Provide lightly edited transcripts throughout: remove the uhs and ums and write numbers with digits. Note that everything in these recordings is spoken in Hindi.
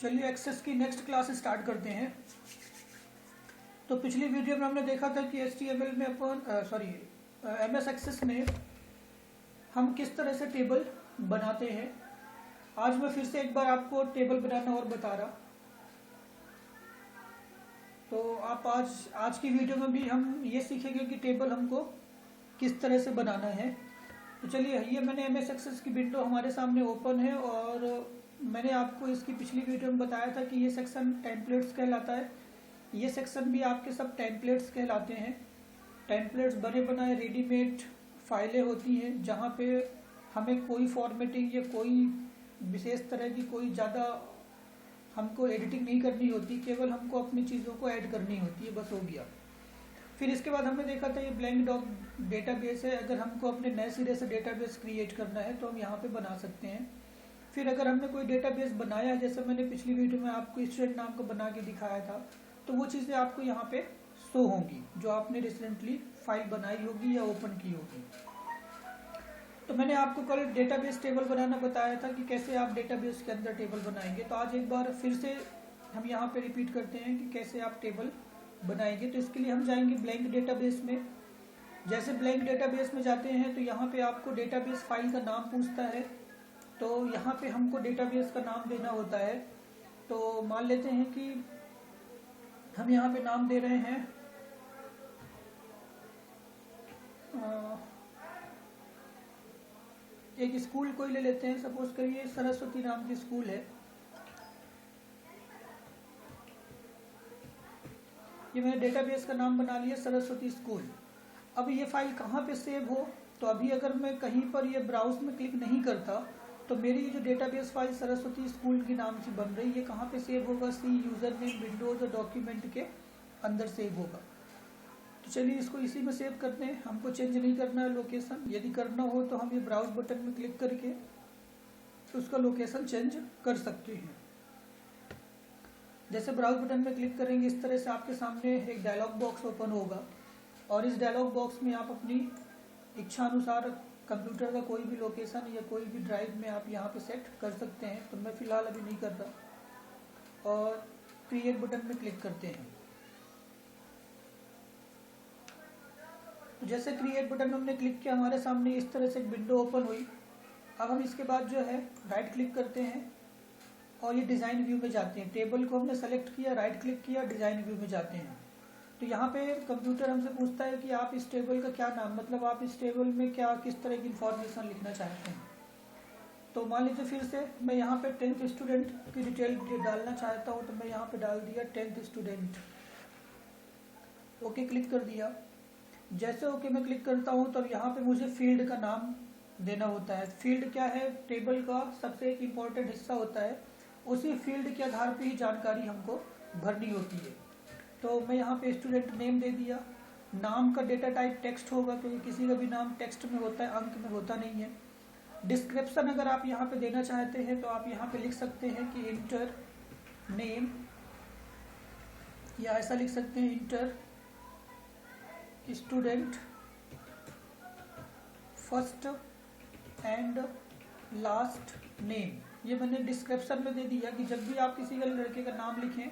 चलिए एक्सेस की नेक्स्ट क्लास स्टार्ट करते हैं। तो पिछली वीडियो में हमने देखा था कि HTML में MS एक्सेस में हम किस तरह से टेबल बनाते हैं। आज मैं फिर से एक बार आपको टेबल बनाना और बता रहा। तो आप आज की वीडियो में भी हम ये सीखेंगे कि टेबल हमको किस तरह से बनाना है। तो चलिए, ये मैंने MS एक्सेस की विंडो हमारे सामने ओपन है और मैंने आपको इसकी पिछली वीडियो में बताया था कि ये सेक्शन टेम्पलेट्स कहलाता है। ये सेक्शन भी आपके सब टेम्पलेट्स कहलाते हैं। टेम्पलेट्स बने बनाए रेडीमेड फाइलें होती हैं जहाँ पे हमें कोई फॉर्मेटिंग या कोई विशेष तरह की कोई ज़्यादा हमको एडिटिंग नहीं करनी होती, केवल हमको अपनी चीज़ों को ऐड करनी होती है, बस हो गया। फिर इसके बाद हमने देखा था ये ब्लैंक डेटाबेस है। अगर हमको अपने नए सिरे से डेटाबेस क्रिएट करना है तो हम यहाँ पे बना सकते हैं। फिर अगर हमने कोई डेटाबेस बनाया, जैसे मैंने पिछली वीडियो में आपको स्टूडेंट नाम को बना के दिखाया था, तो वो चीज़ें आपको यहाँ पे शो होंगी जो आपने रिसेंटली फाइल बनाई होगी या ओपन की होगी। तो मैंने आपको कल डेटाबेस टेबल बनाना बताया था कि कैसे आप डेटाबेस के अंदर टेबल बनाएंगे। तो आज एक बार फिर से हम यहाँ पे रिपीट करते हैं कि कैसे आप टेबल बनाएंगे। तो इसके लिए हम जाएंगे ब्लैंक डेटाबेस में। जैसे ब्लैंक डेटाबेस में जाते हैं तो यहाँ पे आपको डेटाबेस फाइल का नाम पूछता है। तो यहाँ पे हमको डेटाबेस का नाम देना होता है। तो मान लेते हैं कि हम यहाँ पे नाम दे रहे हैं एक स्कूल कोई ले लेते हैं। सपोज करिए सरस्वती नाम की स्कूल है। ये मैंने डेटाबेस का नाम बना लिया सरस्वती स्कूल। अब ये फाइल कहाँ पे सेव हो, तो अभी अगर मैं कहीं पर ये ब्राउज में क्लिक नहीं करता तो मेरी ये जो डेटाबेस फाइल सरस्वती स्कूल के नाम से बन रही है कहाँ पे सेव होगा, सी यूजर नेम विंडोज और डॉक्यूमेंट के अंदर सेव होगा। तो चलिए इसको इसी में सेव करते हैं। हमको चेंज नहीं करना है लोकेशन। यदि करना हो तो हम ये ब्राउज बटन में क्लिक करके उसका लोकेशन चेंज कर सकते हैं। जैसे ब्राउज बटन में क्लिक करेंगे इस तरह से आपके सामने एक डायलॉग बॉक्स ओपन होगा और इस डायलॉग बॉक्स में आप अपनी इच्छा अनुसार कंप्यूटर का कोई भी लोकेशन या कोई भी ड्राइव में आप यहाँ पे सेट कर सकते हैं। तो मैं फिलहाल अभी नहीं कर रहा और क्रिएट बटन में क्लिक करते हैं। तो जैसे क्रिएट बटन में हमने क्लिक किया, हमारे सामने इस तरह से एक विंडो ओपन हुई। अब हम इसके बाद जो है राइट क्लिक करते हैं और ये डिज़ाइन व्यू में जाते हैं। टेबल को हमने सेलेक्ट किया, राइट क्लिक किया, डिज़ाइन व्यू में जाते हैं। तो यहाँ पे कंप्यूटर हमसे पूछता है कि आप इस टेबल का क्या नाम, मतलब आप इस टेबल में क्या किस तरह की इंफॉर्मेशन लिखना चाहते हैं। तो मान लीजिए फिर से मैं यहाँ पे 10th स्टूडेंट की डिटेल डालना चाहता हूँ, तो मैं यहाँ पे डाल दिया 10th स्टूडेंट। ओके क्लिक कर दिया। जैसे ओके मैं क्लिक करता हूँ तो यहाँ पे मुझे फील्ड का नाम देना होता है। फील्ड क्या है, टेबल का सबसे एक इम्पॉर्टेंट हिस्सा होता है। उसी फील्ड के आधार पे ही जानकारी हमको भरनी होती है। तो मैं यहाँ पे स्टूडेंट नेम दे दिया। नाम का डेटा टाइप टेक्स्ट होगा क्योंकि किसी का भी नाम टेक्स्ट में होता है, अंक में होता नहीं है। डिस्क्रिप्शन अगर आप यहाँ पे देना चाहते हैं तो आप यहाँ पे लिख सकते हैं कि इंटर नेम, या ऐसा लिख सकते हैं inter student first and last name. ये मैंने डिस्क्रिप्शन में दे दिया कि जब भी आप किसी का लड़के का नाम लिखें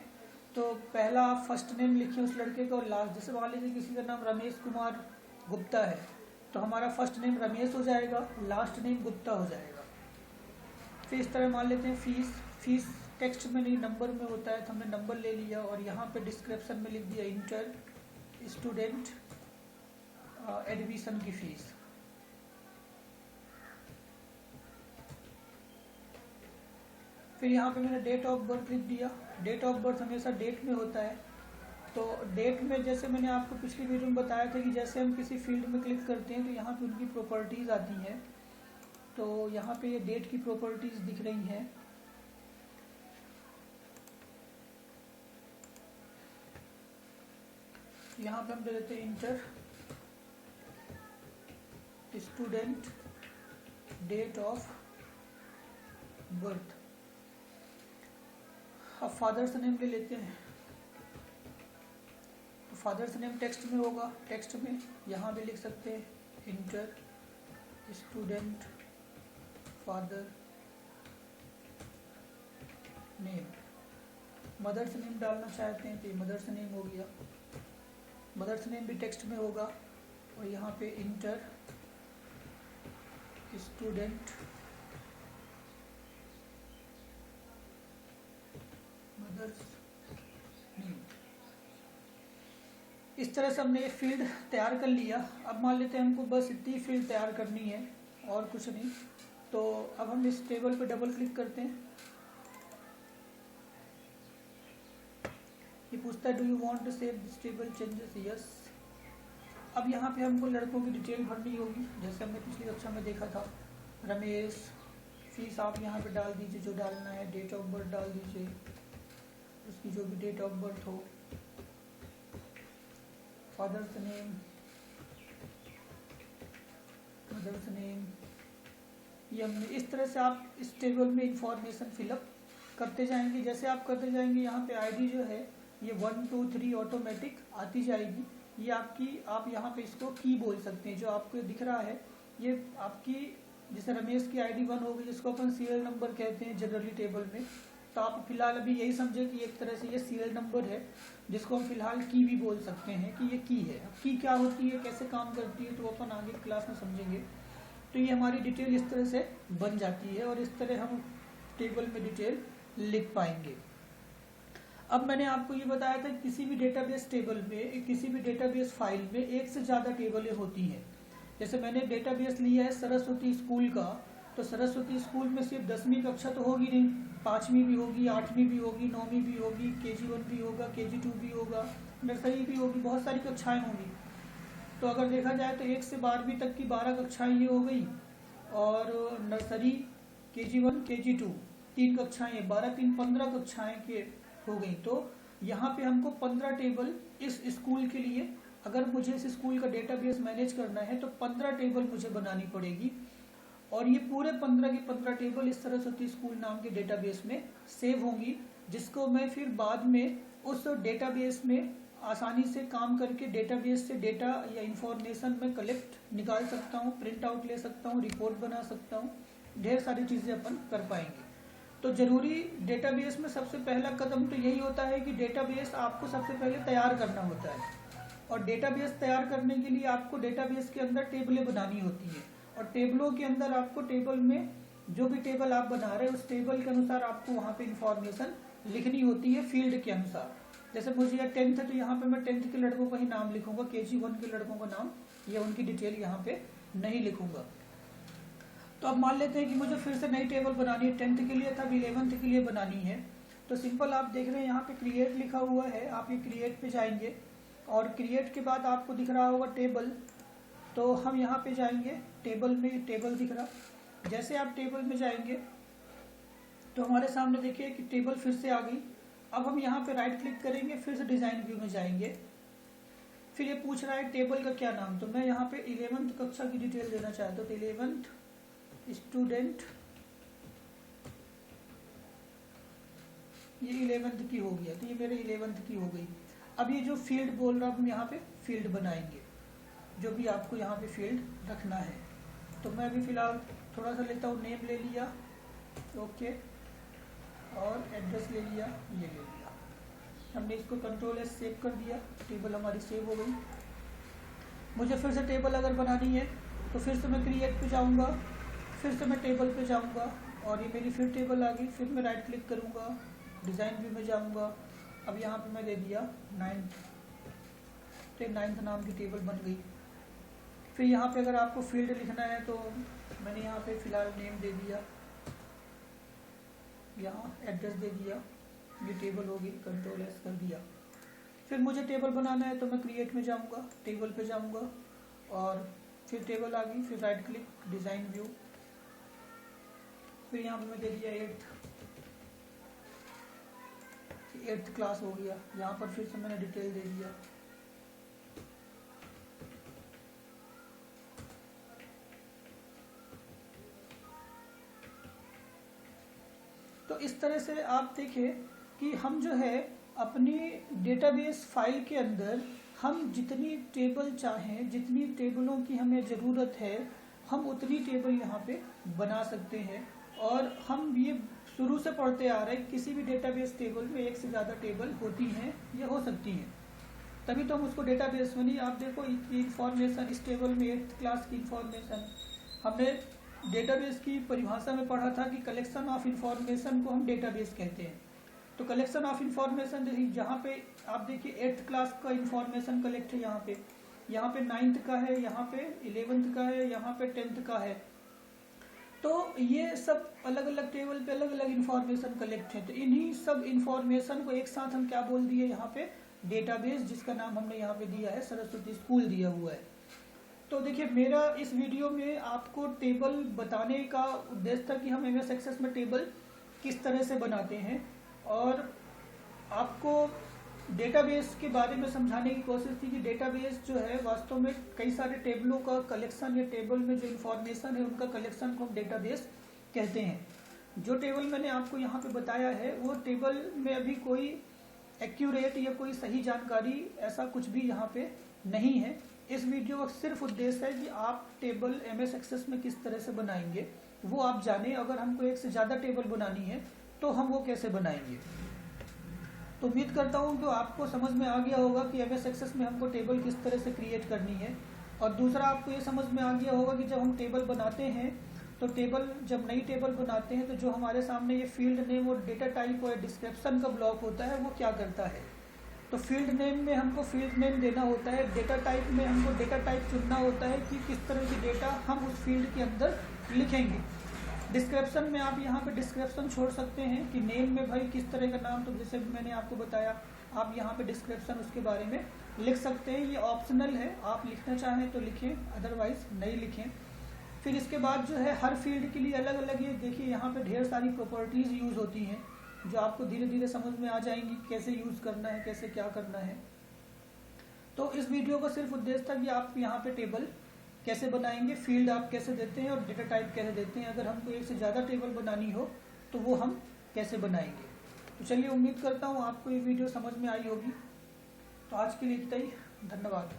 तो पहला आप फर्स्ट नेम लिखिए उस लड़के का और लास्ट। जैसे मान लीजिए किसी का नाम रमेश कुमार गुप्ता है तो हमारा फर्स्ट नेम रमेश हो जाएगा, लास्ट नेम गुप्ता हो जाएगा। फिर इस तरह मान लेते हैं फीस टेक्स्ट में नहीं नंबर में होता है तो हमने नंबर ले लिया और यहाँ पे डिस्क्रिप्शन में लिख दिया इंटर स्टूडेंट एडमिशन की फीस। फिर यहाँ पे मैंने डेट ऑफ बर्थ लिख दिया। डेट ऑफ बर्थ हमेशा डेट में होता है। तो डेट में जैसे मैंने आपको पिछली वीडियो में बताया था कि जैसे हम किसी फील्ड में क्लिक करते हैं तो यहाँ पे उनकी प्रॉपर्टीज़ आती हैं। तो यहाँ पे ये डेट की प्रॉपर्टीज़ दिख रही हैं। यहाँ पे हम दे देते हैं inter student date of birth. अब फादर्स नेम ले लेते हैं। तो फादर्स नेम टेक्स्ट में होगा, टेक्स्ट में यहाँ भी लिख सकते हैं inter student father name. Mother's name डालना चाहते हैं तो ये मदर्स नेम हो गया। मदर्स नेम भी टेक्स्ट में होगा। और यहाँ पे इंटर स्टूडेंट मदर्स नेम। इस तरह से हमने ये फील्ड तैयार कर लिया। अब मान लेते हैं हमको बस इतनी फील्ड तैयार करनी है और कुछ नहीं। तो अब हम इस टेबल पे डबल क्लिक करते हैं। ये पूछता है do you want to save this table changes, yes. अब यहाँ पे हमको लड़कों की डिटेल भरनी होगी, जैसे हमने पिछली कक्षा में देखा था। रमेश, फीस आप यहाँ पे डाल दीजिए जो डालना है, डेट ऑफ बर्थ डाल दीजिए, उसकी जो भी डेट ऑफ बर्थ हो, फादर्स नेम, मदर्स नेम। ये हमने इस तरह से आप इस टेबल में इंफॉर्मेशन फिलअप करते जाएंगे। जैसे आप करते जाएंगे यहाँ पे आईडी जो है ये 1 2 3 ऑटोमेटिक आती जाएगी। ये आपकी, आप यहाँ पे इसको की बोल सकते हैं। जो आपको दिख रहा है ये आपकी, जैसे रमेश की आईडी 1 होगी, जिसको अपन सीरियल नंबर कहते हैं जनरली टेबल में। तो आप फिलहाल अभी यही समझे कि एक तरह से ये सीरियल नंबर है, जिसको हम फिलहाल की भी बोल सकते हैं कि ये की है। अब की क्या होती है, कैसे काम करती है, तो अपन आगे क्लास में समझेंगे। तो ये हमारी डिटेल इस तरह से बन जाती है और इस तरह हम टेबल में डिटेल लिख पाएंगे। अब मैंने आपको ये बताया था किसी भी डेटाबेस टेबल में, किसी भी डेटाबेस फाइल में एक से ज़्यादा टेबलें होती हैं। जैसे मैंने डेटाबेस लिया है सरस्वती स्कूल का, तो सरस्वती स्कूल में सिर्फ 10वीं कक्षा तो होगी नहीं, 5वीं भी होगी, 8वीं भी होगी, 9वीं भी होगी, KG1 भी होगा, KG2 भी होगा, नर्सरी भी होगी, बहुत सारी कक्षाएँ होंगी। तो अगर देखा जाए तो 1 से 12वीं तक की 12 कक्षाएँ ये हो गई, और नर्सरी, KG1, KG2 3 कक्षाएँ, 12 3 15 कक्षाएँ के हो गई। तो यहाँ पे हमको 15 टेबल इस स्कूल के लिए, अगर मुझे इस स्कूल का डेटाबेस मैनेज करना है तो 15 टेबल मुझे बनानी पड़ेगी। और ये पूरे 15 के 15 टेबल इस सरस्वती स्कूल नाम के डेटाबेस में सेव होंगी, जिसको मैं फिर बाद में उस डेटाबेस में आसानी से काम करके डेटाबेस से डेटा या इंफॉर्मेशन में कलेक्ट निकाल सकता हूँ, प्रिंट आउट ले सकता हूँ, रिपोर्ट बना सकता हूँ, ढेर सारी चीज़ें अपन कर पाएंगे। तो जरूरी डेटाबेस में सबसे पहला कदम तो यही होता है कि डेटाबेस आपको सबसे पहले तैयार करना होता है। और डेटाबेस तैयार करने के लिए आपको डेटाबेस के अंदर टेबलें बनानी होती हैं, और टेबलों के अंदर आपको टेबल में जो भी टेबल आप बना रहे हैं उस टेबल के अनुसार आपको वहाँ पे इंफॉर्मेशन लिखनी होती है फील्ड के अनुसार। जैसे मुझे यह 10th है तो यहाँ पे मैं 10th के लड़कों का ही नाम लिखूंगा, KG1 के लड़कों का नाम या उनकी डिटेल यहाँ पे नहीं लिखूंगा। तो अब मान लेते हैं कि मुझे फिर से नई टेबल बनानी है, 10th के लिए था, 11th के लिए बनानी है। तो सिंपल आप देख रहे हैं यहाँ पे क्रिएट लिखा हुआ है, आप ये क्रिएट पे जाएंगे और क्रिएट के बाद आपको दिख रहा होगा टेबल। तो हम यहाँ पे जाएंगे, टेबल में टेबल दिख रहा। जैसे आप टेबल में जाएंगे तो हमारे सामने देखिए कि टेबल फिर से आ गई। अब हम यहाँ पे राइट क्लिक करेंगे, फिर से डिजाइन व्यू में जाएंगे। फिर ये पूछ रहा है टेबल का क्या नाम, तो मैं यहाँ पे 11th कक्षा की डिटेल देना चाहता हूँ। तो 11th स्टूडेंट, ये 11th की हो गया, तो ये मेरे 11th की हो गई। अब ये जो फील्ड बोल रहा हूँ, हम यहाँ पे फील्ड बनाएंगे, जो भी आपको यहाँ पे फील्ड रखना है। तो मैं अभी फिलहाल थोड़ा सा लेता हूँ, नेम ले लिया, ओके, और एड्रेस ले लिया, ये ले लिया। हमने इसको Ctrl+S सेव कर दिया, टेबल हमारी सेव हो गई। मुझे फिर से टेबल अगर बनानी है तो फिर से मैं क्रिएट पे जाऊँगा, फिर से मैं टेबल पे जाऊँगा और ये मेरी फिर टेबल आ गई। फिर मैं राइट क्लिक करूँगा, डिज़ाइन व्यू में जाऊँगा। अब यहाँ पे मैं दे दिया 9th, तो 9th नाम की टेबल बन गई। फिर यहाँ पे अगर आपको फील्ड लिखना है तो मैंने यहाँ पे फ़िलहाल नेम दे दिया, यहाँ एड्रेस दे दिया, ये टेबल होगी, Ctrl+S कर दिया। फिर मुझे टेबल बनाना है तो मैं क्रिएट में जाऊँगा, टेबल पे जाऊँगा और फिर टेबल आ गई। फिर राइट क्लिक, डिज़ाइन व्यू, फिर यहाँ पे मैं दे दिया 8th क्लास हो गया। यहाँ पर फिर से मैंने डिटेल दे दिया। तो इस तरह से आप देखें कि हम जो है अपनी डेटाबेस फाइल के अंदर हम जितनी टेबल चाहें, जितनी टेबलों की हमें ज़रूरत है, हम उतनी टेबल यहाँ पे बना सकते हैं। और हम ये शुरू से पढ़ते आ रहे हैं, किसी भी डेटाबेस टेबल में एक से ज़्यादा टेबल होती हैं या हो सकती हैं, तभी तो हम उसको डेटाबेस में नहीं। आप देखो इंफॉर्मेशन, इस टेबल में 8th क्लास की इंफॉर्मेशन, हमने डेटाबेस की परिभाषा में पढ़ा था कि कलेक्शन ऑफ इंफॉर्मेशन को हम डेटाबेस कहते हैं। तो कलेक्शन ऑफ इंफॉर्मेशन जहाँ पे आप देखिए 8th क्लास का इंफॉर्मेशन कलेक्ट है, यहाँ पे 9th का है, यहाँ पे 11th का है, यहाँ पे 10th का है। तो ये सब अलग अलग टेबल पे अलग अलग इंफॉर्मेशन कलेक्ट है। तो इन्हीं सब इंफॉर्मेशन को एक साथ हम क्या बोल दिए यहाँ पे, डेटाबेस, जिसका नाम हमने यहाँ पे दिया है सरस्वती स्कूल दिया हुआ है। तो देखिए मेरा इस वीडियो में आपको टेबल बताने का उद्देश्य था कि हम MS एक्सेस में टेबल किस तरह से बनाते हैं, और आपको डेटाबेस के बारे में समझाने की कोशिश थी कि डेटाबेस जो है वास्तव में कई सारे टेबलों का कलेक्शन, या टेबल में जो इन्फॉर्मेशन है उनका कलेक्शन को हम डेटाबेस कहते हैं। जो टेबल मैंने आपको यहाँ पे बताया है वो टेबल में अभी कोई एक्यूरेट या कोई सही जानकारी ऐसा कुछ भी यहाँ पे नहीं है। इस वीडियो का सिर्फ उद्देश्य है कि आप टेबल MS एक्सेस में किस तरह से बनाएंगे वो आप जानें। अगर हमको एक से ज़्यादा टेबल बनानी है तो हम वो कैसे बनाएंगे। तो उम्मीद करता हूँ तो आपको समझ में आ गया होगा कि MS एक्सेस में हमको टेबल किस तरह से क्रिएट करनी है। और दूसरा आपको ये समझ में आ गया होगा कि जब हम टेबल बनाते हैं तो जब नई टेबल बनाते हैं तो जो हमारे सामने ये फील्ड नेम और डेटा टाइप और डिस्क्रिप्शन का ब्लॉक होता है वो क्या करता है। तो फील्ड नेम में हमको फील्ड नेम देना होता है, डेटा टाइप में हमको डेटा टाइप चुनना होता है कि किस तरह की डेटा हम उस फील्ड के अंदर लिखेंगे। डिस्क्रिप्शन में आप यहाँ पे डिस्क्रिप्शन छोड़ सकते हैं कि नेम में भाई किस तरह का नाम, तो जैसे मैंने आपको बताया आप यहाँ पे डिस्क्रिप्शन उसके बारे में लिख सकते हैं। ये ऑप्शनल है, आप लिखना चाहें तो लिखें, अदरवाइज नहीं लिखें। फिर इसके बाद जो है हर फील्ड के लिए अलग अलग, ये देखिए यहाँ पे ढेर सारी प्रॉपर्टीज यूज होती हैं जो आपको धीरे धीरे समझ में आ जाएंगी कैसे यूज करना है, कैसे क्या करना है। तो इस वीडियो का सिर्फ उद्देश्य था कि आप यहाँ पे टेबल कैसे बनाएंगे, फील्ड आप कैसे देते हैं और डेटा टाइप कैसे देते हैं। अगर हमको एक से ज़्यादा टेबल बनानी हो तो वो हम कैसे बनाएंगे। तो चलिए, उम्मीद करता हूँ आपको ये वीडियो समझ में आई होगी। तो आज के लिए इतना ही, धन्यवाद।